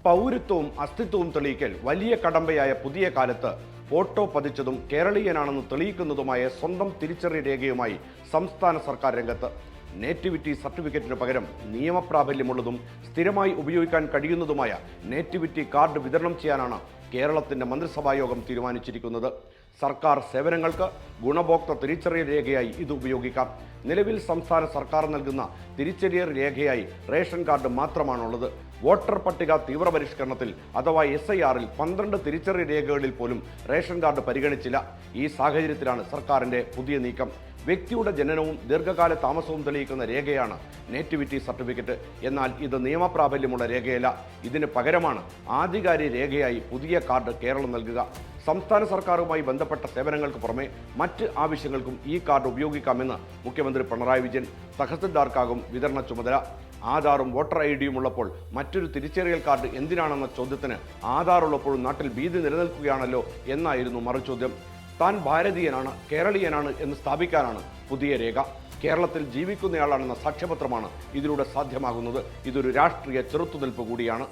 പൗരത്വവും അസ്തിത്വവും തെളിയിക്കൽ വലിയ കടമ്പയായ പുതിയ കാലത്ത് ഫോട്ടോ പതിച്ചതും കേരളീയനാണെന്ന് തെളിയിക്കുന്നതുമായ സ്വന്തം തിരിച്ചറിയൽ രേഖയുമായി സംസ്ഥാന സർക്കാർ രംഗത്ത്. നേറ്റിവിറ്റി സർട്ടിഫിക്കറ്റിന് പകരം നിയമപ്രാബല്യമുള്ളതും സ്ഥിരമായി ഉപയോഗിക്കാൻ കഴിയുന്നതുമായ നേറ്റിവിറ്റി കാർഡ് വിതരണം ചെയ്യാനാണ് കേരളത്തിന്റെ മന്ത്രിസഭാ യോഗം തീരുമാനിച്ചിരിക്കുന്നത്. സർക്കാർ സേവനങ്ങൾക്ക് ഗുണഭോക്തൃ തിരിച്ചറിയൽ രേഖയായി ഇത് ഉപയോഗിക്കാം. നിലവിൽ സംസ്ഥാന സർക്കാർ നൽകുന്ന തിരിച്ചറിയൽ രേഖയായി റേഷൻ കാർഡ് മാത്രമാണുള്ളത്. വോട്ടർ പട്ടിക തീവ്രപരിഷ്കരണത്തിൽ അഥവാ SIRൽ 12 തിരിച്ചറിയൽ രേഖകളിൽ പോലും റേഷൻ കാർഡ് പരിഗണിച്ചില്ല. ഈ സാഹചര്യത്തിലാണ് സർക്കാരിന്റെ പുതിയ നീക്കം. വ്യക്തിയുടെ ജനനവും ദീർഘകാല താമസവും തെളിയിക്കുന്ന രേഖയാണ് നേറ്റിവിറ്റി സർട്ടിഫിക്കറ്റ്. എന്നാൽ ഇത് നിയമപ്രാബല്യമുള്ള രേഖയല്ല. ഇതിന് പകരമാണ് ആധികാരിക രേഖയായി പുതിയ കാർഡ് കേരളം നൽകുക. സംസ്ഥാന സർക്കാരുമായി ബന്ധപ്പെട്ട സേവനങ്ങൾക്ക് പുറമെ മറ്റ് ആവശ്യങ്ങൾക്കും ഈ കാർഡ് ഉപയോഗിക്കാമെന്ന് മുഖ്യമന്ത്രി പിണറായി വിജയൻ. തഹസിൽദാർക്കാകും വിതരണ ചുമതല. ആധാറും വോട്ടർ IDയും ഉള്ളപ്പോൾ മറ്റൊരു തിരിച്ചറിയൽ കാർഡ് എന്തിനാണെന്ന ചോദ്യത്തിന് ആധാർ ഉള്ളപ്പോഴും നാട്ടിൽ ഭീതി നിലനിൽക്കുകയാണല്ലോ എന്നായിരുന്നു മറുചോദ്യം. താൻ ഭാരതീയനാണ്, കേരളീയനാണ് എന്ന് സ്ഥാപിക്കാനാണ് പുതിയ രേഖ. കേരളത്തിൽ ജീവിക്കുന്നയാളാണെന്ന സാക്ഷ്യപത്രമാണ് ഇതിലൂടെ സാധ്യമാകുന്നത്. ഇതൊരു രാഷ്ട്രീയ ചെറുത്തുനിൽപ്പ് കൂടിയാണ്.